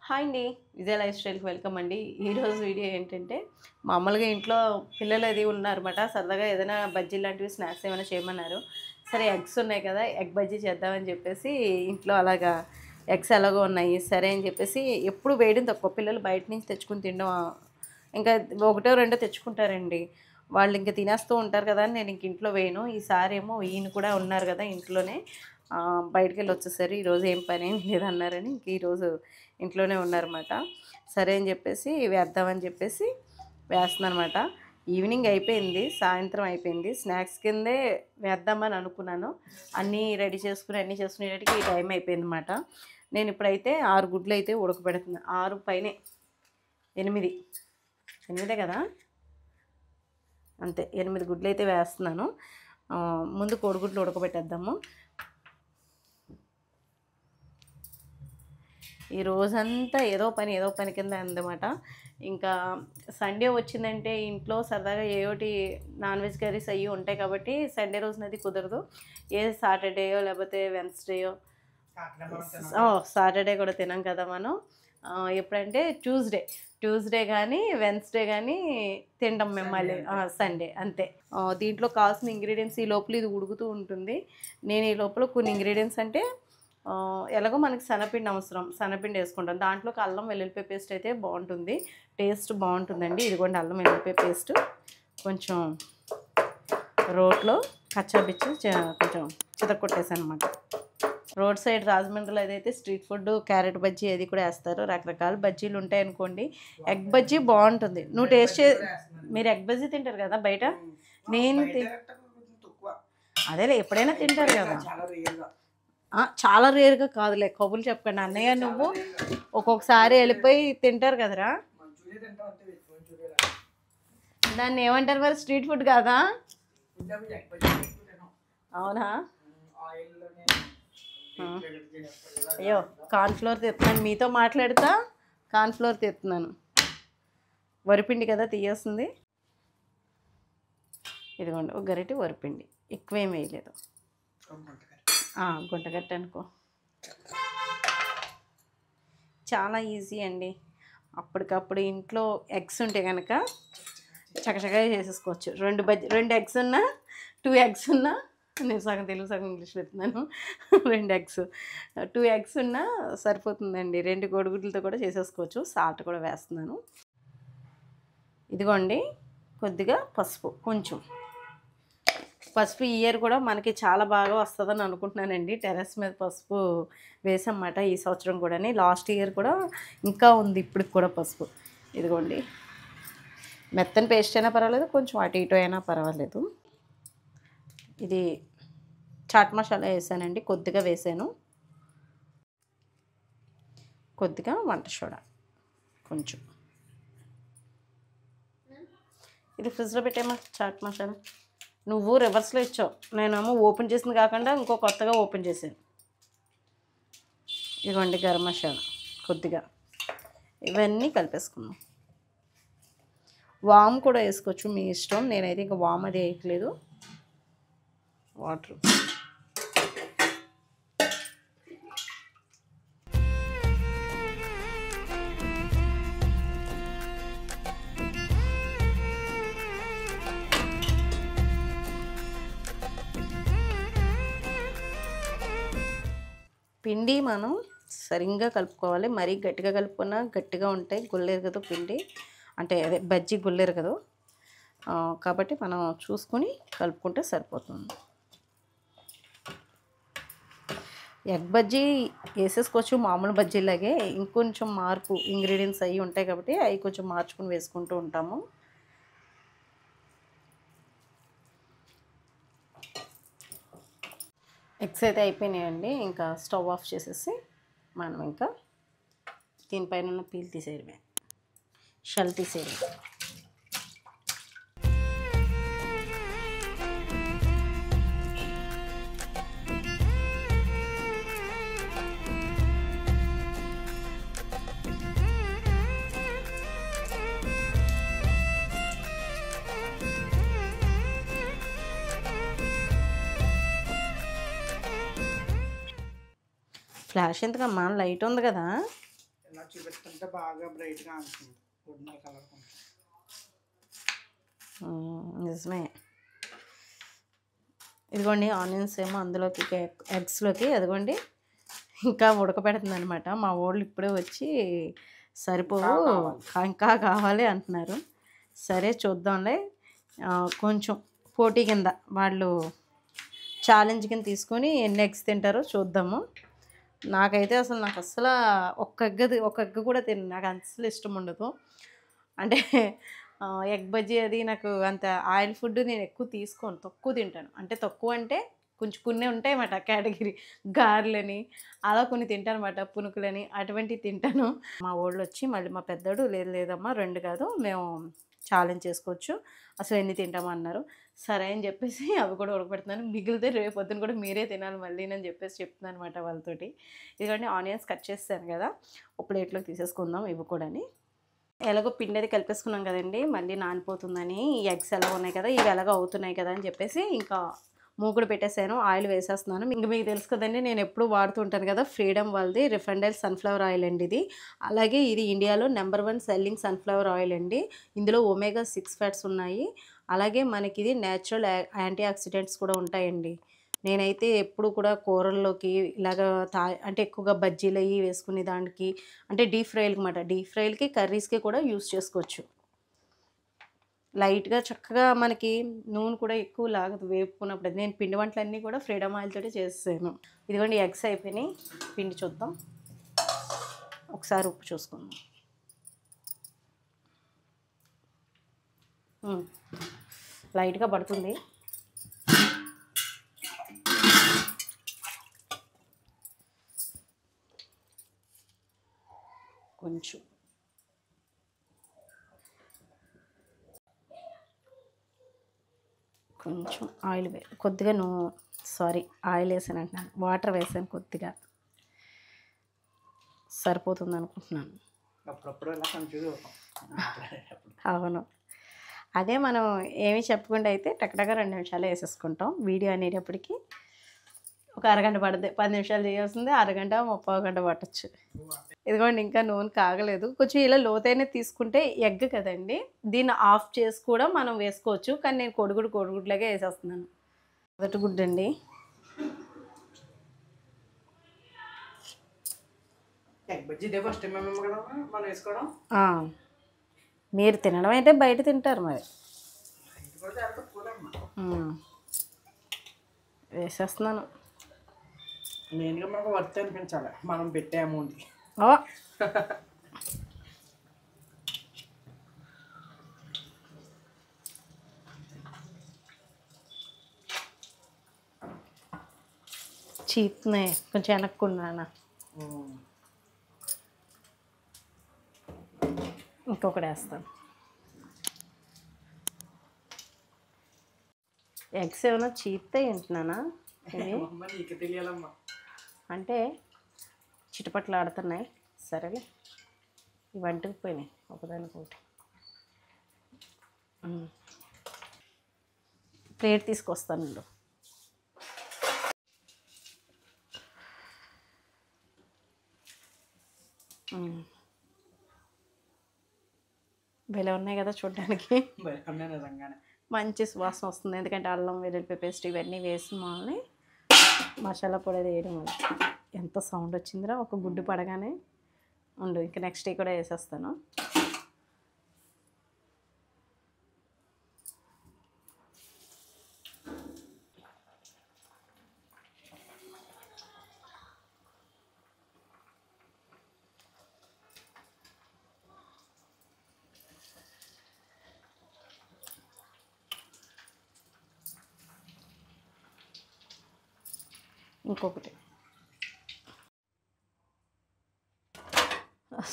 Hi అండి, విజయ life స్టైల్కి welcome అండి. ఈరోజు వీడియో ఏంటంటే మామూలుగా ఇంట్లో పిల్లలు అది ఉన్నారన్నమాట. సరదాగా ఏదైనా బజ్జీ లాంటివి స్నాక్స్ ఏమైనా చేయమన్నారు. సరే ఎగ్స్ ఉన్నాయి కదా, ఎగ్ బజ్జీ చేద్దామని చెప్పేసి ఇంట్లో అలాగా ఎగ్స్ ఎలాగో ఉన్నాయి సరే అని చెప్పేసి ఎప్పుడు వేయడం తక్కువ. పిల్లలు బయట నుంచి తెచ్చుకుని తినడం ఇంకా ఒకటో రెండో తెచ్చుకుంటారండి. వాళ్ళు ఇంకా తినేస్తూ ఉంటారు కదా అని నేను ఇంక ఇంట్లో వేయను. ఈసారి ఏమో ఈయన కూడా ఉన్నారు కదా ఇంట్లోనే, బయటికి వెళ్ళి వచ్చేసరి ఈరోజు ఏం పని ఏం లేదన్నారని ఇంక ఈరోజు ఇంట్లోనే ఉన్నారన్నమాట. సరే అని చెప్పేసి వేద్దామని చెప్పేసి వేస్తున్నాను అనమాట. ఈవినింగ్ అయిపోయింది, సాయంత్రం అయిపోయింది. స్నాక్స్ కిందే వేద్దామని అనుకున్నాను. అన్నీ రెడీ చేసుకుని అన్నీ చేసుకునేటికి ఈ టైం అయిపోయింది అనమాట. నేను ఇప్పుడైతే 6 గుడ్లు అయితే ఉడకబెడుతున్నాను. 6 పైనే 8 కదా, అంతే 8 గుడ్లు అయితే వేస్తున్నాను. ముందు కోడిగుడ్లు ఉడకబెట్టేద్దాము. ఈ రోజంతా ఏదో పని కింద అందమాట. ఇంకా సండే వచ్చిందంటే ఇంట్లో సరదాగా ఏయోటి నాన్ వెజ్ కర్రీస్ అవి ఉంటాయి కాబట్టి సండే రోజునది కుదరదు. ఏ సాటర్డేయో లేకపోతే వెన్స్డేయో, సాటర్డే కూడా తినాం కదా మనం. ఎప్పుడంటే ట్యూస్డే కానీ వెన్స్డే కానీ తింటాం మేము మళ్ళీ సండే, అంతే. దీంట్లో కావాల్సిన ఇంగ్రీడియంట్స్ ఈ లోపల ఇది ఉడుకుతూ ఉంటుంది. నేను ఈ లోపల కొన్ని ఇంగ్రీడియంట్స్ అంటే ఎలాగో మనకి శనగపిండి అవసరం, శనగపిండి వేసుకుంటాం. దాంట్లోకి అల్లం వెల్లుల్లిపాయ పేస్ట్ అయితే బాగుంటుంది, టేస్ట్ బాగుంటుందండి. ఇదిగోండి అల్లం వెల్లుల్లిపాయ పేస్ట్ కొంచెం రోట్లో కచ్చాపిచ్చి కొంచెం చితక్కొట్టేసాను అనమాట. రోడ్ సైడ్ రాజమండ్రిలో ఏదైతే స్ట్రీట్ ఫుడ్ క్యారెట్ బజ్జీ అది కూడా వేస్తారు. రకరకాల బజ్జీలు ఉంటాయి అనుకోండి. ఎగ్ బజ్జీ బాగుంటుంది. నువ్వు టేస్ట్ మీరు ఎగ్ బజ్జీ తింటారు కదా బయట, నేను అదేలే ఎప్పుడైనా తింటారు కదా. చాలా రేర్గా కాదులే, కబుర్లు చెప్పండి అన్నయ్య. నువ్వు ఒక్కొక్కసారి వెళ్ళిపోయి తింటారు కదరా. దాన్ని ఏమంటారు మరి, స్ట్రీట్ ఫుడ్ కాదా? అవునా? అయ్యో కార్న్ఫ్లోర్ తెస్తున్నాను, మీతో మాట్లాడుతా కార్న్ఫ్లోర్ తెస్తున్నాను. వరిపిండి కదా తీయేస్తుంది. ఇదిగోండి ఒక గరిటె వరిపిండి, ఎక్కువేం వేయలేదు. గుంటగట్ట అనుకో. చాలా ఈజీ అండి. అప్పటికప్పుడు ఇంట్లో ఎగ్స్ ఉంటే కనుక చకచకా చేసేసుకోవచ్చు. 2 ఎగ్స్ ఉన్నా, 2 ఎగ్స్ ఉన్నా, నేను సగం తెలుగు సగం ఇంగ్లీష్ పెడుతున్నాను. 2 ఎగ్స్ 2 ఎగ్స్ ఉన్నా సరిపోతుందండి. 2 కోడిగుడ్లతో కూడా చేసేసుకోవచ్చు. సాల్ట్ కూడా వేస్తున్నాను. ఇదిగోండి కొద్దిగా పసుపు, కొంచెం పసుపు. ఈ ఇయర్ కూడా మనకి చాలా బాగా వస్తుందని అనుకుంటున్నానండి. టెర్రస్ మీద పసుపు వేసన్నమాట ఈ సంవత్సరం కూడా. లాస్ట్ ఇయర్ కూడా ఇంకా ఉంది ఇప్పటికి కూడా పసుపు. ఇదిగోండి మెత్తని పేస్ట్ అయినా పర్వాలేదు, కొంచెం అటు ఇటు అయినా పర్వాలేదు. ఇది చాట్ మసాలా వేసానండి, కొద్దిగా వేసాను. కొద్దిగా వంట సోడా కొంచెం. ఇది ఫ్రిడ్జ్లో పెట్టేమా చాట్ మసాలా. నువ్వు రివర్స్లో ఇచ్చావు, నేనేమో ఓపెన్ చేసింది కాకుండా ఇంకో కొత్తగా ఓపెన్ చేశాను. ఇదిగోండి గరం మసాలా కొద్దిగా. ఇవన్నీ కలిపేసుకున్నాం. వామ్ కూడా వేసుకోవచ్చు మీ ఇష్టం. నేనైతే ఇంకా వామ్ అది వేయట్లేదు. వాటర్ పిండి మనం సరిగ్గా కలుపుకోవాలి. మరీ గట్టిగా కలుపుకున్నా గట్టిగా ఉంటాయి. గుల్లెరగదు పిండి, అంటే అదే బజ్జీ గుల్లెరగదు. కాబట్టి మనం చూసుకొని కలుపుకుంటే సరిపోతుంది. ఎగ్ బజ్జీ వేసేసుకోవచ్చు మామూలు బజ్జీలాగే. ఇంకొంచెం మార్పు ఇంగ్రీడియంట్స్ అవి ఉంటాయి కాబట్టి అవి కొంచెం మార్చుకుని వేసుకుంటూ ఉంటాము. ఎగ్స్ అయితే అయిపోయినాయండి. ఇంకా స్టవ్ ఆఫ్ చేసేసి మనం ఇంకా దీనిపైన ఉన్న పీల్ తీసేయడమే, షెల్ తీసేయడమే. ఫ్లాష్ ఎందుకమ్మా, లైట్ ఉంది కదా. చూపిస్తుంటే బాగా బ్రైట్గా ఉంటుంది ఒరిజినల్ కలర్. నిజమే. ఇదిగోండి ఆనియన్స్ ఏమో అందులోకి ఎగ్స్లోకి అదిగోండి ఇంకా ఉడకబెడుతుంది అనమాట. మా వాళ్ళు ఇప్పుడే వచ్చి సరిపోవు ఇంకా కావాలి అంటున్నారు. సరే చూద్దాంలే, కొంచెం పోటీ కింద వాళ్ళు ఛాలెంజ్ కింద తీసుకొని ఎన్ని ఎగ్స్ తింటారో చూద్దాము. నాకు అసలు ఒక్క ఎగ్ కూడా నాకు అసలు ఇష్టం ఉండదు. అంటే ఎగ్ బజ్జీ అది నాకు అంత ఆయిల్ ఫుడ్ నేను ఎక్కువ తీసుకోను, తక్కువ తింటాను. తక్కువ అంటే కొంచెం కొన్ని ఉంటాయి అన్నమాట కేటగిరీ, గారెలని అలా కొన్ని తింటాను అన్నమాట, పునుకులని అటువంటివి తింటాను. మా వాళ్ళు వచ్చి మళ్ళీ మా పెద్దోడు లేదమ్మా 2 కాదు మేము ఛాలెంజ్ చేసుకోవచ్చు, అసలు ఎన్ని తింటామన్నారు. సరే అని చెప్పేసి అవి కూడా ఉడకబెడుతున్నాను. మిగిలితే రేపు పొద్దున కూడా మీరే తినాలి మళ్ళీ అని చెప్పేసి చెప్తున్నాను అనమాట వాళ్ళతోటి. ఇదిగోండి ఆనియన్స్ కట్ చేస్తాను కదా, ఒక ప్లేట్లోకి తీసేసుకుందాం ఇవి కూడా. ఎలాగో పిండి అది కలిపేసుకున్నాం కదండి, మళ్ళీ నానిపోతుందని ఈ ఎగ్స్ ఎలా ఉన్నాయి కదా, ఇవి ఎలాగో అవుతున్నాయి కదా అని చెప్పేసి ఇంకా మూకుడు పెట్టేసాను, ఆయిల్ వేసేస్తున్నాను. ఇంకా మీకు తెలుసు కదండి నేను ఎప్పుడు వాడుతుంటాను కదా, ఫ్రీడమ్ వాళ్ళది రిఫైన్డ్ ఆయిల్ సన్ఫ్లవర్ ఆయిల్ అండి ఇది. అలాగే ఇది ఇండియాలో నెంబర్ 1 సెల్లింగ్ సన్ఫ్లవర్ ఆయిల్ అండి. ఇందులో ఒమేగా 6 ఫ్యాట్స్ ఉన్నాయి. అలాగే మనకి ఇది న్యాచురల్ యాంటీ ఆక్సిడెంట్స్ కూడా ఉంటాయండి. నేనైతే ఎప్పుడు కూడా కూరల్లోకి ఇలాగ ఎక్కువగా బజ్జీలు అవి వేసుకునే దానికి డీప్ ఫ్రైలకి అన్నమాట, డీప్ ఫ్రైలకి కర్రీస్కి కూడా యూస్ చేసుకోవచ్చు. లైట్గా చక్కగా మనకి నూనె కూడా ఎక్కువ లాగదు వేపుకున్నప్పుడు. నేను పిండి వంటలన్నీ కూడా ఫ్రీడమ్ ఆయిల్ తోటి చేసాను. ఇదిగోండి ఎగ్స్ అయిపోయినాయి, పిండి చూద్దాం, ఒకసారి ఉప్పు చూసుకుందాం. లైట్గా పడుతుంది. కొంచెం ఆయిల్ కొద్దిగా ఆయిల్ వేసాను అంటున్నాను, వాటర్ వేసాను కొద్దిగా, సరిపోతుంది అనుకుంటున్నాను. అవును, అదే మనం ఏమీ చెప్పకుండా అయితే టక్టగా 2 నిమిషాలు వేసేసుకుంటాం. వీడియో అనేటప్పటికి ఒక అరగంట పడుతుంది, 10 నిమిషాలు చేయాల్సిందే అరగంట 30 గంట పట్టచ్చు. ఇదిగోండి ఇంకా నూనె కాగలేదు. కొంచెం ఇలా లోతైన తీసుకుంటే ఎగ్ కదండి, దీన్ని ఆఫ్ చేసి కూడా మనం వేసుకోవచ్చు. కానీ నేను కొడుగుడ్లాగే వేసేస్తున్నాను. మొదటి గుడ్డు అండి. మీరు తినడం అయితే బయట తింటారు మరి. వేసేస్తున్నాను. మెయిన్గా మనకు వర్త్ అనిపించాలి మనం పెట్టే అమౌంట్కి. చీప్నే కొంచెం వెనక్కున్నానా, ఇంకొకటి వేస్తాను. ఎగ్స్ ఏమైనా చీప్తే తింటున్నానా, చిటపట్లు ఆడుతున్నాయి. సరేలే, ఇవి అంటుకుపోయినాయి ఒకదానికొకటి. ప్లేట్ తీసుకొస్తాను. భలే ఉన్నాయి కదా చూడడానికి, మంచి సువాసన వస్తుంది. ఎందుకంటే అల్లం వెల్లుల్లి పేస్ట్ ఇవన్నీ వేసి మాల్ని మసాలా పొడి వేయడం వల్ల ఎంత సౌండ్ వచ్చిందిరా ఒక గుడ్డు పడగానే. ఇంకా నెక్స్ట్ డే కూడా వేసేస్తాను. ఇంకొకటి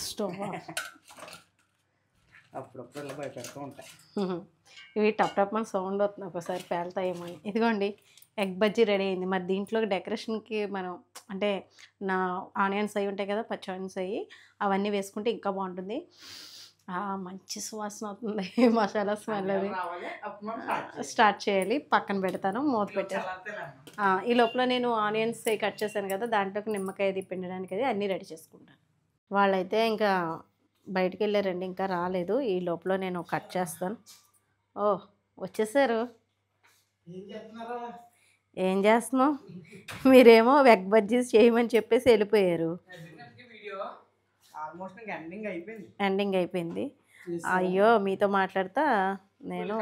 స్టవ్ అప్పుడప్పుడు ఇలా భయపెడుతూ ఉంటాయి. ఇవి టప్ మన సౌండ్ వస్తుంది, ఒకసారి పేలుతాయేమో అని. ఇదిగోండి ఎగ్ బజ్జీ రెడీ అయింది. మరి దీంట్లో డెకరేషన్కి మనం నా ఆనియన్స్ అవి ఉంటాయి కదా, పచ్చి ఆనియన్స్ అవి అవన్నీ వేసుకుంటే ఇంకా బాగుంటుంది. మంచి సువాసన అవుతుంది, మసాలా స్మెల్ అది. స్టార్ట్ చేయాలి, పక్కన పెడతాను, మూత పెట్టాను. ఈ లోపల నేను ఆనియన్స్ కట్ చేశాను కదా, దాంట్లోకి నిమ్మకాయ అది పిండడానికి అది అన్నీ రెడీ చేసుకుంటాను. వాళ్ళైతే ఇంకా బయటికి వెళ్ళారండి, ఇంకా రాలేదు. ఈ లోపల నేను కట్ చేస్తాను. ఓ వచ్చేసారు. ఏం చేస్తున్నావు? మీరేమో ఎగ్ బజ్జీస్ చేయమని చెప్పేసి వెళ్ళిపోయారు. ఆల్మోస్ట్ ఎండింగ్ అయిపోయింది. ఎండింగ్ అయిపోయింది. అయ్యో మీతో మాట్లాడుతా నేను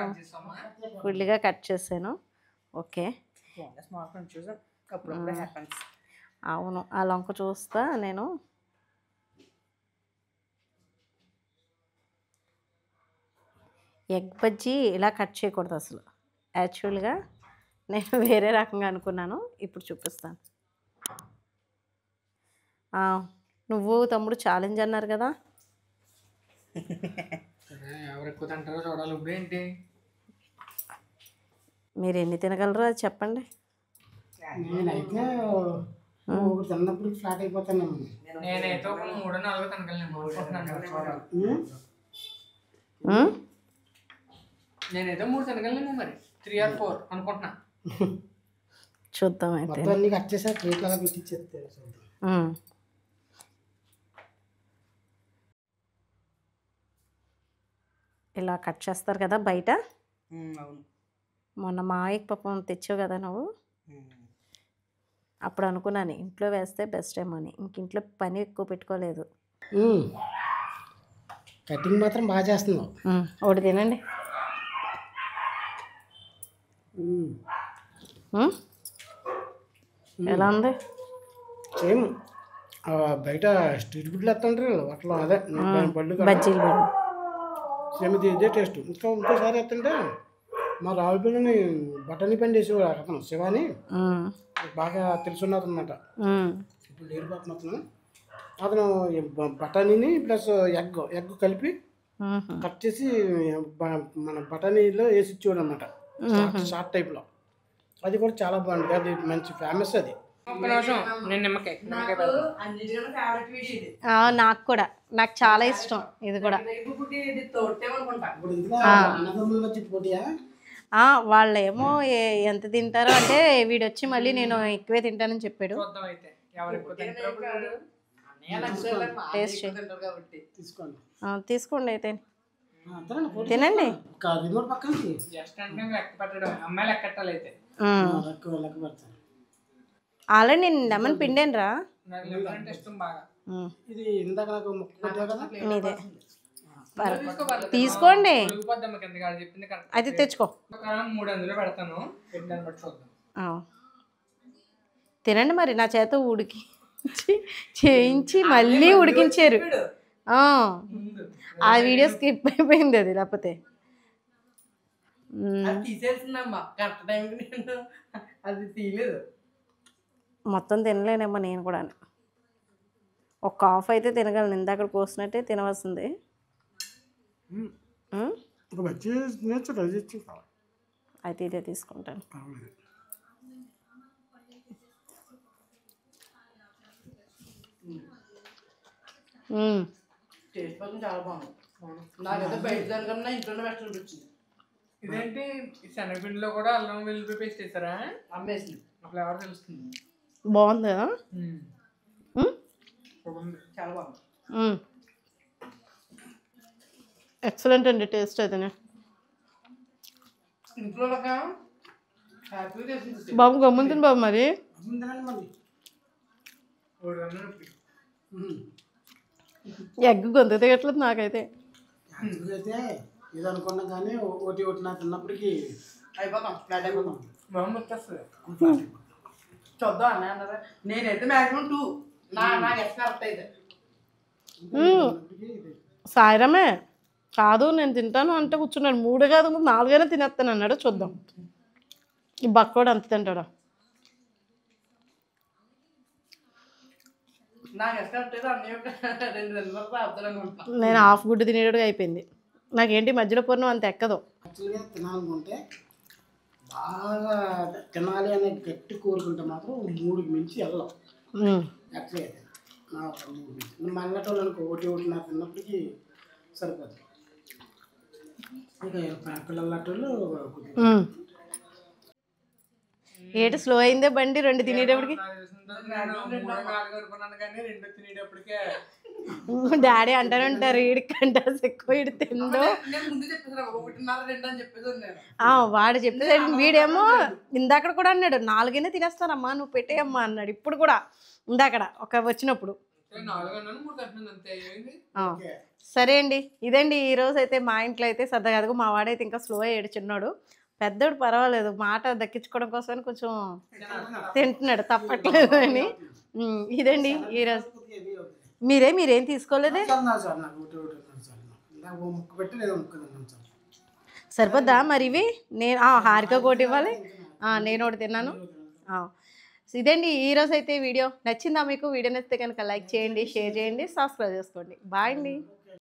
ఫుల్గా కట్ చేశాను. ఓకే అవును, ఆ లొంక చూస్తా నేను. ఎగ్ బజ్జీ ఇలా కట్ చేయకూడదు అసలు. యాక్చువల్గా నేను వేరే రకంగా అనుకున్నాను, ఇప్పుడు చూపిస్తాను. నువ్వు తమ్ముడు ఛాలెంజ్ అన్నారు కదా, ఎవరు ఎక్కువ తింటారో చూడాలి. ఇప్పుడు ఏంటి మీరు ఎన్ని తినగలరో అది చెప్పండి. నేనైతే ఒకటి తిన్నప్పుడు ఫ్లాట్ అయిపోతాను. నేనైతే ఒక 3-4 తినగలను. నేనైతే 3 తినగలను, మరి 3 or 4 అనుకుంటున్నా. చూద్దాం అయితే. అన్నీ కట్ చేసారు, ప్లేట్లు అలా పెట్టించేస్తారు. ఇలా కట్ చేస్తారు కదా బయట. అవును, మొన్న మాయకి పాపం తెచ్చావు కదా నువ్వు, అప్పుడు అనుకున్నాను ఇంట్లో వేస్తే బెస్ట్ ఏమో అని. ఇంక ఇంట్లో పని ఎక్కువ పెట్టుకోలేదు. కటింగ్ మాత్రం బాగా చేస్తున్నావు. ఒకటి తినండి. ఎలా ఉంది? సేమ్ బయట స్ట్రీట్ ఫుడ్లు వేస్తుంటారు అట్లా, అదే పళ్ళు బజ్జీలు బండి. సేమ్ ఇదే టేస్ట్. ఇంకోసారి వేస్తుంటే మా రావులపల్లిని బఠానీ పని చేసేవాడు అతను శివాని, బాగా తెలుసున్నారు అనమాట. ఇప్పుడు లేరు పాపం అతను. అతను బఠానీని ప్లస్ ఎగ్ కలిపి కట్ చేసి మన బఠానీలో వేసి ఇచ్చేవాడు అనమాట, షార్ట్ టైప్లో. అది కూడా చాలా బాగుంటుంది, అది మంచి ఫేమస్. అది నాకు కూడా, నాకు చాలా ఇష్టం ఇది కూడా. వాళ్ళేమో ఎంత తింటారో అంటే వీడొచ్చి మళ్ళీ నేను ఎక్కువే తింటానని చెప్పాడు. టేస్ట్ తీసుకోండి అయితే, తినండి. ఆల్రెడీ నేను లెమన్ పిండాను రా. ఇది ఇందాక నాకు మీదే తీసుకోండి, అయితే తెచ్చుకో. తినండి మరి. నా చేత చేయించి మళ్ళీ ఉడికించారు. ఆ వీడియో స్కిప్ అయిపోయింది అది, లేకపోతే మొత్తం తినలేనేమో నేను కూడా. ఒక హాఫ్ అయితే తినగలను, ఇందాక కోసినట్టే తినవలసింది. అయితే ఇదే తీసుకుంటాను. చాలా బాగుంది. నాకైతే బయట దానికన్నా ఇంట్లోనే బెస్ట్ అనిపించింది. ఇదేంటి శనగపిండిలో కూడా అల్లం వెల్లుల్లి పేస్ట్ వేస్తారా? అమ్మేసింది, ఫ్లేవర్ తెలుస్తుంది. బాగుంది కదా, చాలా బాగుంది. ఎక్సలెంట్ అండి టేస్ట్ అయితే. ఇంట్లో బాబు గమ్ముంటుంది బాబు. మరి ఎగ్ గొంతు దిగట్లేదు నాకైతే. ఇది అనుకున్నా కానీ ఒకటి నాకు తిన్నప్పటికీ అయిపోతాం, ఫ్లాట్ అయిపోతాం. బాగుంది, వచ్చేస్తుంది. చూద్దాం అన్న అన్నారా. నేనైతే మ్యాక్సిమం 2 నాకు ఎక్స్ కరెక్ట్ అయితే. సాయిరమే కాదు నేను తింటాను అంటే కూర్చున్నాడు. 3 కాదు 4 తినేస్తాను అన్నాడు. చూద్దాం ఈ బక్కోడు అంత తింటాడా. నేను హాఫ్ గుడ్డు తినేటట్టుగా అయిపోయింది. నాకేంటి మధ్యలో పూర్ణం అంత ఎక్కదు. యాక్చువల్గా తినాలనుకుంటే బాగా తినాలి అనే గట్టి కోరుకుంటే మాత్రం 3కి మించి వెళ్ళాం. యాక్చువల్గా మళ్ళటోళ్ళు అనుకో ఒకటి నాకు తిన్నప్పటికీ సరిపోతుంది. ఇంకా పిల్లలటోళ్ళు ఏటి స్లో అయిందే బండి 2 తినేటప్పటికి. డాడీ అంటానే ఉంటారు వీడికంటే ఎక్కువ వీడు తిండు. నేను ముందు చెప్పేసాను 1:30 2 అని చెప్పేసాను నేను. వాడు చెప్పేది వీడేమో ఇందాక కూడా అన్నాడు 4 తినేస్తానమ్మా నువ్వు పెట్టేయమ్మా అన్నాడు. ఇప్పుడు కూడా ఇందాకడ వచ్చినప్పుడు. సరే అండి, ఇదండి ఈరోజు అయితే మా ఇంట్లో అయితే సరదాగా. అదిగో మా వాడైతే ఇంకా స్లో అయ్యాడు చిన్నోడు. పెద్దోడు పర్వాలేదు, మాట దక్కించుకోవడం కోసం కొంచెం తింటున్నాడు, తప్పట్లేదు అని. ఇదండి ఈరోజు. మీరేం తీసుకోలేదే? సరిపోద్దా మరి ఇవి? నేను హారిక ఒకటి ఇవ్వాలి, నేను ఒకటి తిన్నాను. ఇదండి ఈరోజు అయితే వీడియో. నచ్చిందా మీకు? వీడియో నచ్చితే కనుక లైక్ చేయండి, షేర్ చేయండి, సబ్స్క్రైబ్ చేసుకోండి. బాయ్ అండి.